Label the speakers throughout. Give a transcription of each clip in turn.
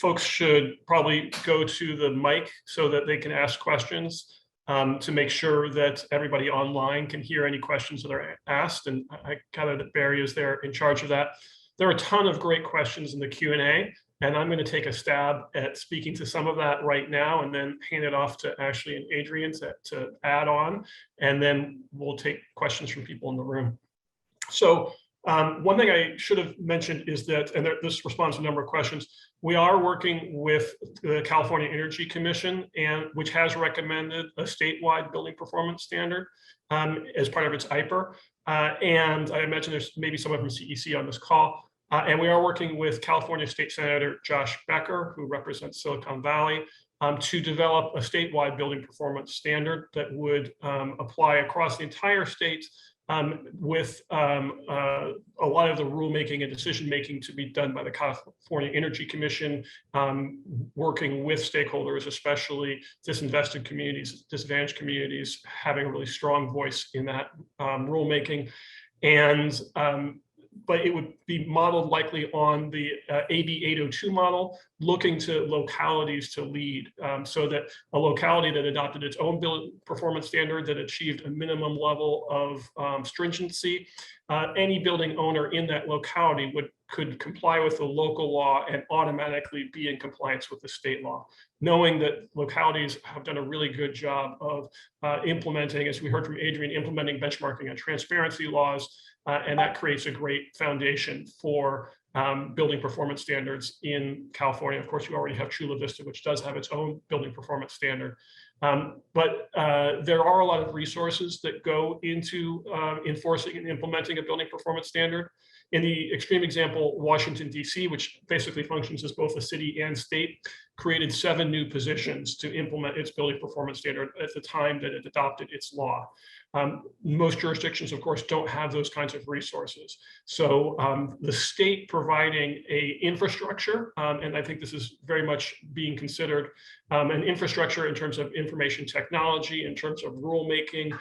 Speaker 1: folks should probably go to the mic so that they can ask questions to make sure that everybody online can hear any questions that are asked. And I gather that Barry is there in charge of that. There are a ton of great questions in the Q&A, and I'm going to take a stab at speaking to some of that right now and then hand it off to Ashley and Adrienne to add on, and then we'll take questions from people in the room. So one thing I should have mentioned is that, and this responds to a number of questions, we are working with the California Energy Commission, which has recommended a statewide building performance standard as part of its IPER. And I imagine there's maybe someone from CEC on this call. And we are working with California State Senator Josh Becker, who represents Silicon Valley, to develop a statewide building performance standard that would apply across the entire state, with a lot of the rulemaking and decision-making to be done by the California Energy Commission, working with stakeholders, especially disinvested communities, disadvantaged communities, having a really strong voice in that rulemaking. And but it would be modeled likely on the AB 802 model, looking to localities to lead, so that a locality that adopted its own building performance standard that achieved a minimum level of stringency, any building owner in that locality could comply with the local law and automatically be in compliance with the state law, knowing that localities have done a really good job of implementing, as we heard from Adrienne, implementing benchmarking and transparency laws, and that creates a great foundation for building performance standards in California. Of course, you already have Chula Vista, which does have its own building performance standard. But there are a lot of resources that go into enforcing and implementing a building performance standard. In the extreme example, Washington, D.C., which basically functions as both a city and state, created 7 new positions to implement its building performance standard at the time that it adopted its law. Most jurisdictions, of course, don't have those kinds of resources. So the state providing a infrastructure, and I think this is very much being considered, an infrastructure in terms of information technology, in terms of rulemaking,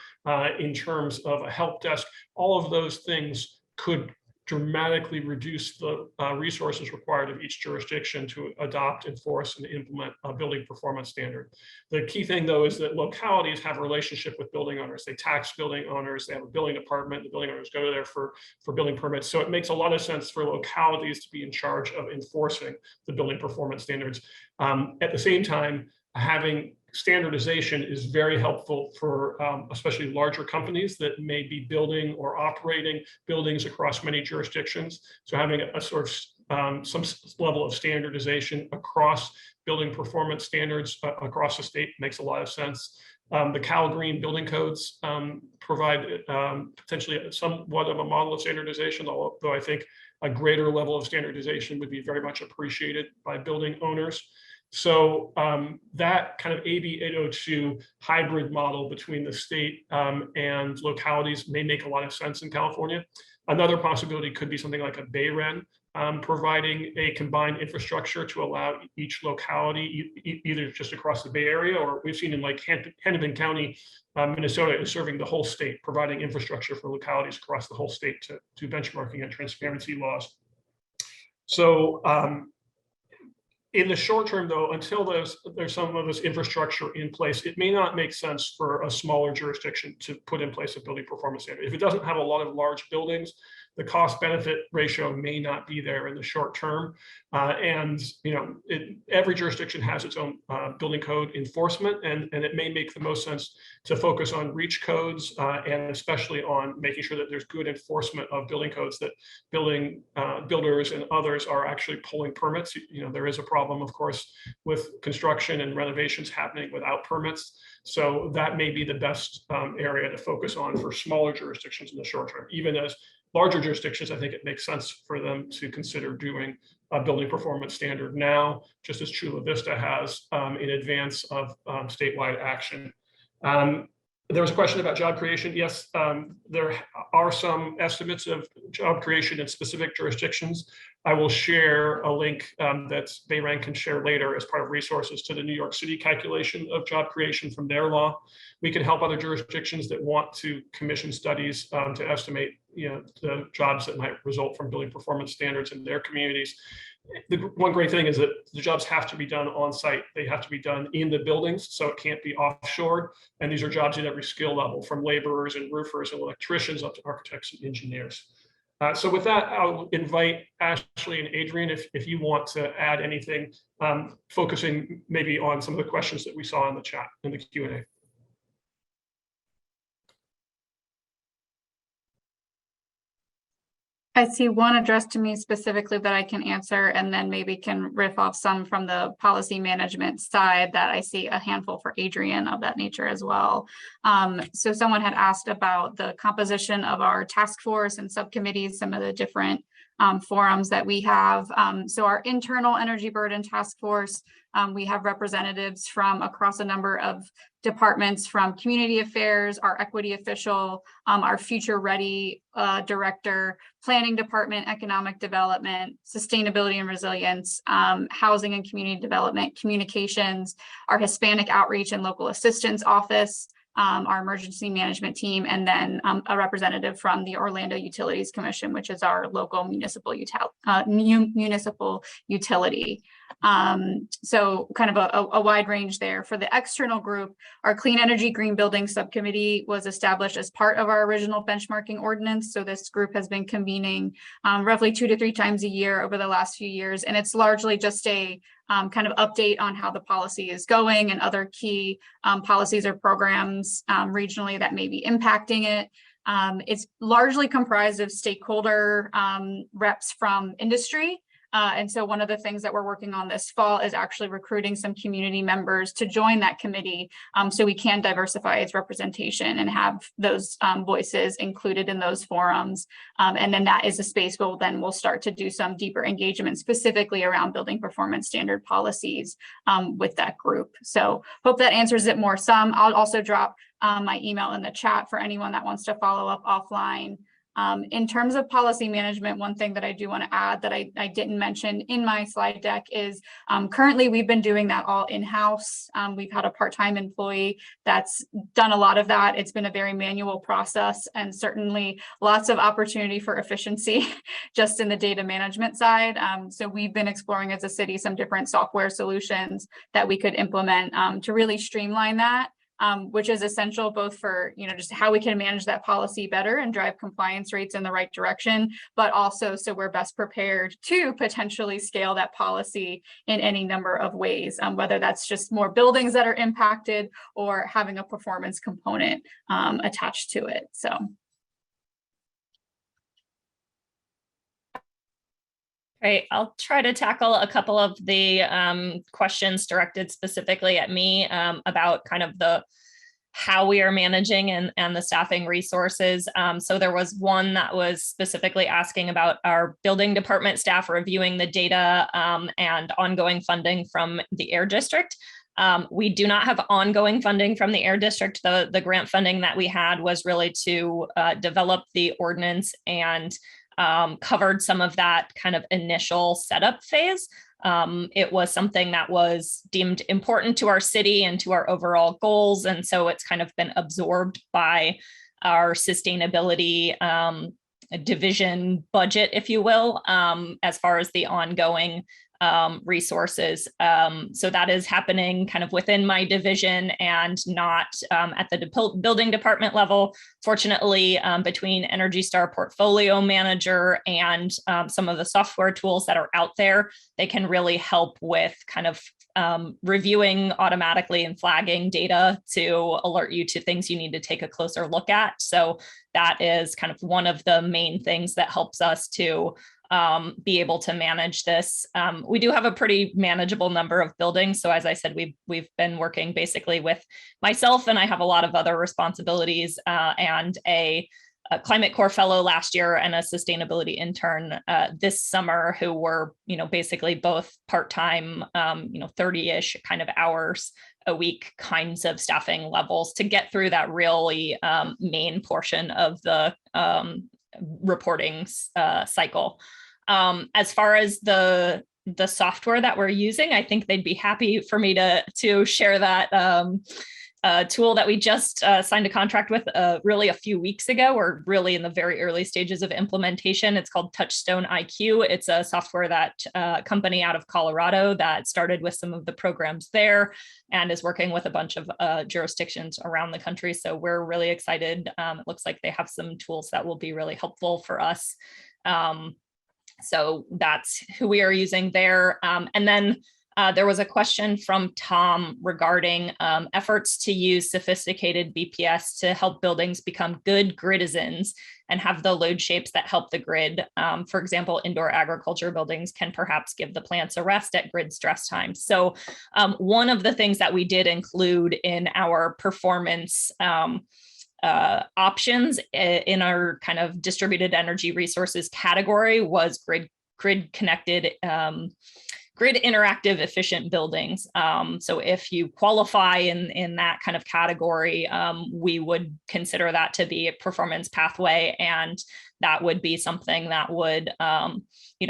Speaker 1: in terms of a help desk, all of those things could dramatically reduce the resources required of each jurisdiction to adopt, enforce, and implement a building performance standard. The key thing, though, is that localities have a relationship with building owners. They tax building owners, they have a building department, the building owners go there for building permits. So it makes a lot of sense for localities to be in charge of enforcing the building performance standards. At the same time, having standardization is very helpful for especially larger companies that may be building or operating buildings across many jurisdictions. So having a sort of some level of standardization across building performance standards across the state makes a lot of sense. The Cal Green building codes provide potentially somewhat of a model of standardization, although I think a greater level of standardization would be very much appreciated by building owners. So that kind of AB 802 hybrid model between the state and localities may make a lot of sense in California. Another possibility could be something like a BayREN, providing a combined infrastructure to allow each locality, either just across the Bay Area, or we've seen in like Hennepin County, Minnesota, is serving the whole state, providing infrastructure for localities across the whole state to benchmarking and transparency laws. So in the short term, though, until there's some of this infrastructure in place, it may not make sense for a smaller jurisdiction to put in place a building performance standard. If it doesn't have a lot of large buildings, the cost-benefit ratio may not be there in the short term. And every jurisdiction has its own building code enforcement, and it may make the most sense to focus on reach codes and especially on making sure that there's good enforcement of building codes, that builders and others are actually pulling permits. There is a problem, of course, with construction and renovations happening without permits. So that may be the best area to focus on for smaller jurisdictions in the short term. Even as larger jurisdictions, I think it makes sense for them to consider doing a building performance standard now, just as Chula Vista has, in advance of statewide action. There was a question about job creation. Yes, there are some estimates of job creation in specific jurisdictions. I will share a link that BayREN can share later as part of resources to the New York City calculation of job creation from their law. We can help other jurisdictions that want to commission studies to estimate the jobs that might result from building performance standards in their communities. The one great thing is that the jobs have to be done on site. They have to be done in the buildings, so it can't be offshored. And these are jobs at every skill level, from laborers and roofers and electricians up to architects and engineers. So with that, I'll invite Ashley and Adrienne if you want to add anything, focusing maybe on some of the questions that we saw in the chat, in the Q&A.
Speaker 2: I see one addressed to me specifically that I can answer, and then maybe can riff off some from the policy management side that I see a handful for Adrienne of that nature as well. So someone had asked about the composition of our task force and subcommittees, some of the different forums that we have. So our internal energy burden task force, we have representatives from across a number of departments, from community affairs, our equity official, our future ready director, planning department, economic development, sustainability and resilience, housing and community development, communications, our Hispanic outreach and local assistance office, our emergency management team, and then a representative from the Orlando Utilities Commission, which is our local municipal utility. So kind of a wide range there. For the external group, our Clean Energy Green Building Subcommittee was established as part of our original benchmarking ordinance. So this group has been convening roughly 2 to 3 times a year over the last few years. And it's largely just a kind of update on how the policy is going and other key policies or programs regionally that may be impacting it. It's largely comprised of stakeholder reps from industry. And so one of the things that we're working on this fall is actually recruiting some community members to join that committee, so we can diversify its representation and have those voices included in those forums. And then that is a space where we'll start to do some deeper engagement specifically around building performance standard policies with that group. So hope that answers it more some. I'll also drop my email in the chat for anyone that wants to follow up offline. In terms of policy management, one thing that I do want to add that I didn't mention in my slide deck is currently we've been doing that all in-house. We've had a part-time employee that's done a lot of that. It's been a very manual process, and certainly lots of opportunity for efficiency just in the data management side. So we've been exploring as a city some different software solutions that we could implement to really streamline that. Which is essential both for, just how we can manage that policy better and drive compliance rates in the right direction, but also so we're best prepared to potentially scale that policy in any number of ways, whether that's just more buildings that are impacted or having a performance component attached to it. So.
Speaker 3: Great. I'll try to tackle a couple of the questions directed specifically at me about kind of how we are managing and the staffing resources. So there was one that was specifically asking about our building department staff reviewing the data and ongoing funding from the Air District. We do not have ongoing funding from the Air District. The grant funding that we had was really to develop the ordinance and covered some of that kind of initial setup phase. It was something that was deemed important to our city and to our overall goals. And so it's kind of been absorbed by our sustainability division budget, if you will, as far as the ongoing resources. So that is happening kind of within my division and not at the building department level. Fortunately, between Energy Star Portfolio Manager and some of the software tools that are out there, they can really help with kind of reviewing automatically and flagging data to alert you to things you need to take a closer look at. So that is kind of one of the main things that helps us to be able to manage this. We do have a pretty manageable number of buildings. So as I said, we've been working basically with myself, and I have a lot of other responsibilities and a Climate Corps fellow last year and a sustainability intern this summer, who were, basically both part-time, 30-ish kind of hours a week kinds of staffing levels to get through that really main portion of the reporting cycle. As far as the software that we're using, I think they'd be happy for me to share that a tool that we just signed a contract with really a few weeks ago, or really in the very early stages of implementation. It's called Touchstone IQ. It's a software that company out of Colorado that started with some of the programs there and is working with a bunch of jurisdictions around the country. So we're really excited. It looks like they have some tools that will be really helpful for us. So that's who we are using there. And then there was a question from Tom regarding efforts to use sophisticated BPS to help buildings become good gridizens and have the load shapes that help the grid. For example, indoor agriculture buildings can perhaps give the plants a rest at grid stress times. So one of the things that we did include in our performance options in our kind of distributed energy resources category was grid connected, grid interactive efficient buildings. So if you qualify in that kind of category, we would consider that to be a performance pathway, and that would be something that would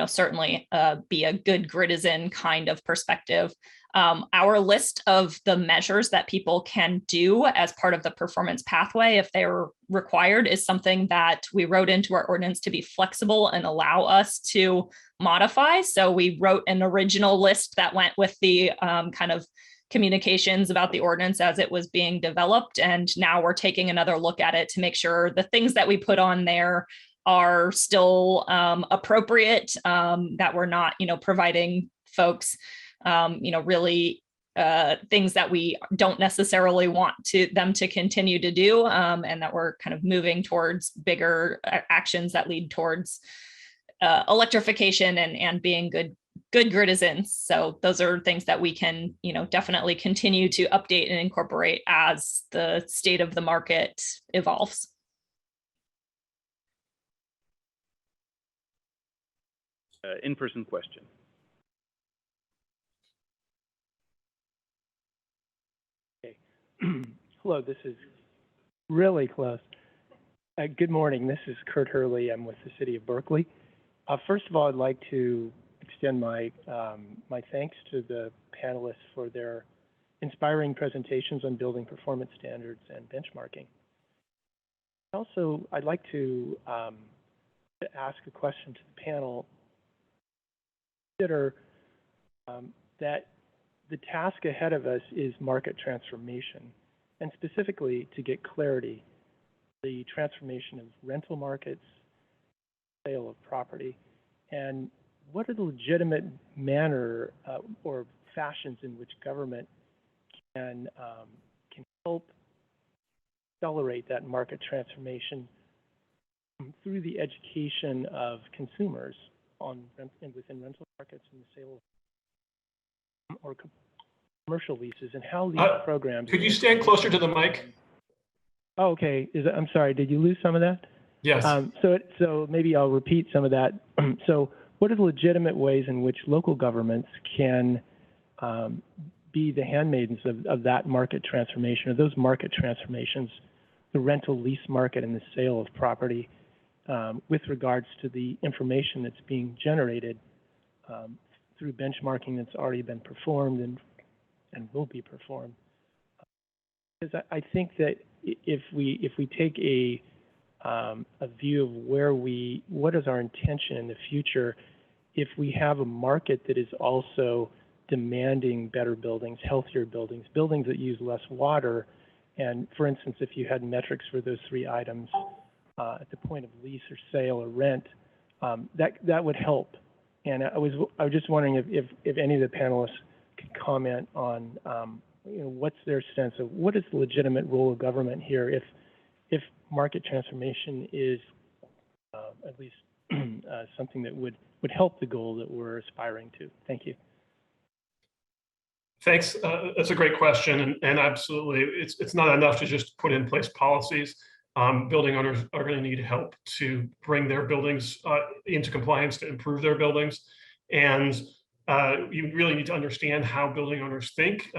Speaker 3: certainly be a good gridizen kind of perspective. Our list of the measures that people can do as part of the performance pathway, if they're required, is something that we wrote into our ordinance to be flexible and allow us to modify. So we wrote an original list that went with the kind of communications about the ordinance as it was being developed. And now we're taking another look at it to make sure the things that we put on there are still appropriate, that we're not, providing folks really things that we don't necessarily want them to continue to do, and that we're kind of moving towards bigger actions that lead towards electrification and being good gridizens. So those are things that we can, definitely continue to update and incorporate as the state of the market evolves.
Speaker 4: In-person question.
Speaker 5: Hello, this is really close. Good morning, this is Kurt Hurley. I'm with the City of Berkeley. First of all, I'd like to extend my thanks to the panelists for their inspiring presentations on building performance standards and benchmarking. Also, I'd like to ask a question to the panel. Consider that the task ahead of us is market transformation, and specifically to get clarity, the transformation of rental markets, sale of property, and what are the legitimate manner or fashions in which government can help accelerate that market transformation through the education of consumers within rental markets and the sale of or commercial leases, and how these programs.
Speaker 1: Could you stand closer to the mic?
Speaker 5: Oh, okay. I'm sorry. Did you lose some of that?
Speaker 1: Yes.
Speaker 5: So maybe I'll repeat some of that. So, what are the legitimate ways in which local governments can be the handmaidens of that market transformation, or those market transformations, the rental lease market and the sale of property, with regards to the information that's being generated through benchmarking that's already been performed and will be performed? Because I think that if we take a view of what is our intention in the future, if we have a market that is also demanding better buildings, healthier buildings, buildings that use less water, and for instance, if you had metrics for those three items at the point of lease or sale or rent, that would help. And I was just wondering if any of the panelists could comment on what's their sense of what is the legitimate role of government here if market transformation is at least something that would help the goal that we're aspiring to. Thank you.
Speaker 1: Thanks. That's a great question, and absolutely, it's not enough to just put in place policies. Building owners are going to need help to bring their buildings into compliance, to improve their buildings. And You really need to understand how building owners think.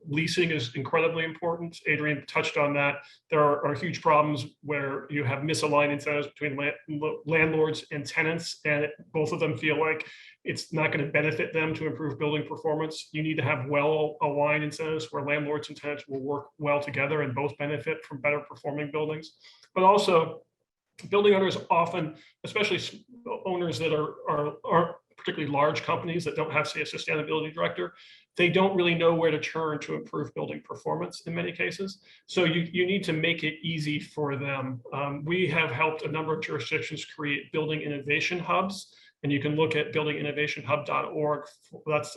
Speaker 1: Leasing is incredibly important. Adrienne touched on that. There are huge problems where you have misaligned incentives between landlords and tenants, and both of them feel like it's not going to benefit them to improve building performance. You need to have well-aligned incentives where landlords and tenants will work well together and both benefit from better performing buildings. But also, building owners often, especially owners that are particularly large companies that don't have, say, a sustainability director, they don't really know where to turn to improve building performance in many cases. So you need to make it easy for them. We have helped a number of jurisdictions create building innovation hubs, and you can look at buildinginnovationhub.org. That's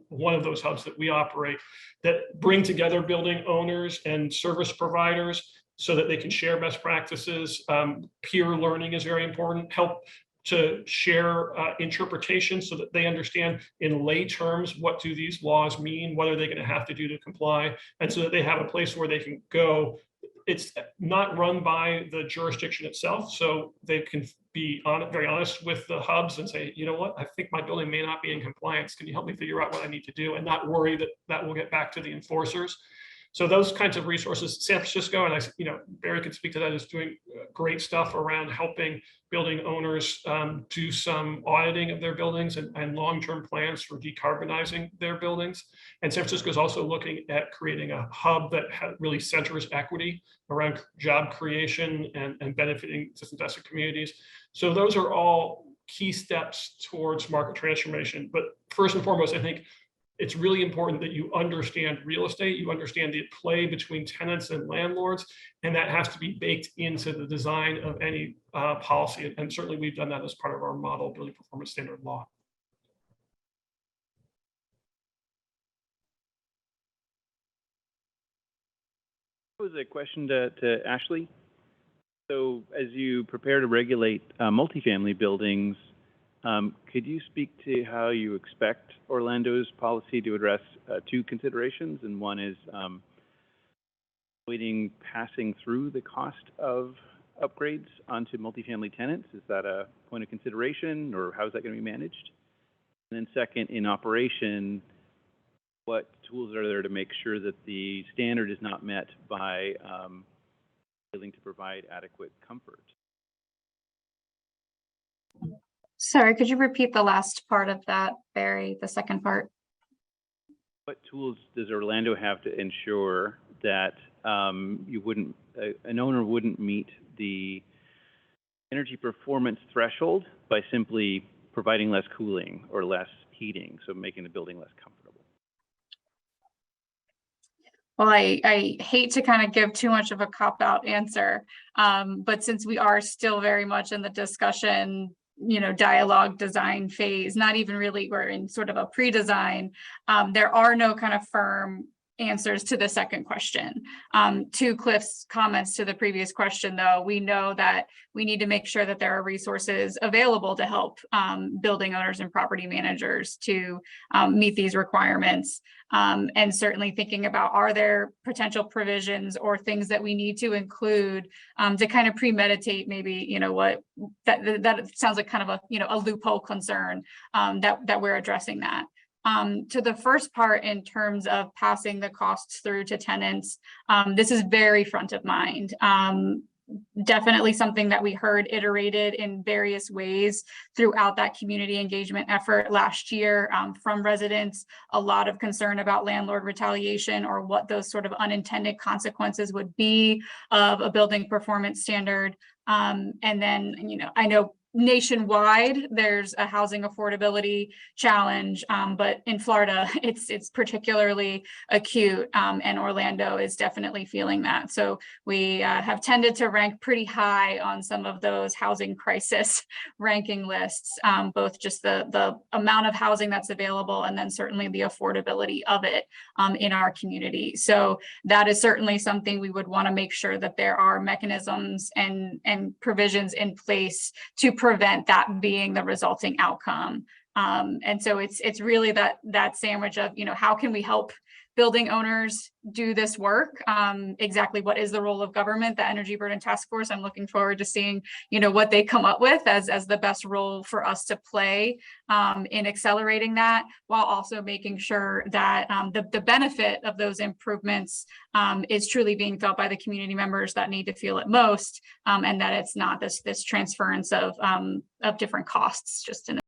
Speaker 1: one of those hubs that we operate that bring together building owners and service providers so that they can share best practices. Peer learning is very important. Help to share interpretation so that they understand in lay terms, what do these laws mean? What are they going to have to do to comply? And so that they have a place where they can go. It's not run by the jurisdiction itself. So they can be very honest with the hubs and say, you know what, I think my building may not be in compliance. Can you help me figure out what I need to do? And not worry that that will get back to the enforcers. So those kinds of resources, San Francisco, and Barry could speak to that, is doing great stuff around helping building owners do some auditing of their buildings and long-term plans for decarbonizing their buildings. And San Francisco is also looking at creating a hub that really centers equity around job creation and benefiting disinvested communities. So those are all key steps towards market transformation. But first and foremost, I think it's really important that you understand real estate, you understand the play between tenants and landlords, and that has to be baked into the design of any policy. And certainly we've done that as part of our model building performance standard law.
Speaker 4: That was a question to Ashley. So as you prepare to regulate multifamily buildings, could you speak to how you expect Orlando's policy to address two considerations? And one is avoiding passing through the cost of upgrades onto multifamily tenants. Is that a point of consideration, or how is that going to be managed? And then second, in operation, what tools are there to make sure that the standard is not met by failing to provide adequate comfort?
Speaker 2: Sorry, could you repeat the last part of that, Barry, the second part?
Speaker 4: What tools does Orlando have to ensure that an owner wouldn't meet the energy performance threshold by simply providing less cooling or less heating, so making the building less comfortable?
Speaker 2: Well, I hate to kind of give too much of a cop-out answer, but since we are still very much in the discussion, dialogue design phase, not even really, we're in sort of a pre-design, there are no kind of firm answers to the second question. To Cliff's comments to the previous question, though, we know that we need to make sure that there are resources available to help building owners and property managers to meet these requirements. And certainly thinking about, are there potential provisions or things that we need to include to kind of premeditate maybe, what that sounds like kind of a loophole concern that we're addressing that. To the first part, in terms of passing the costs through to tenants, this is very front of mind. Definitely something that we heard iterated in various ways throughout that community engagement effort last year from residents. A lot of concern about landlord retaliation, or what those sort of unintended consequences would be of a building performance standard. And then, I know nationwide there's a housing affordability challenge, but in Florida it's particularly acute, and Orlando is definitely feeling that. So we have tended to rank pretty high on some of those housing crisis ranking lists, both just the amount of housing that's available, and then certainly the affordability of it in our community. So that is certainly something we would want to make sure that there are mechanisms and provisions in place to prevent that being the resulting outcome. And so it's really that sandwich of, how can we help building owners do this work? Exactly what is the role of government? The Energy Burden Task Force, I'm looking forward to seeing, what they come up with as the best role for us to play in accelerating that, while also making sure that the benefit of those improvements is truly being felt by the community members that need to feel it most, and that it's not this transference of different costs just in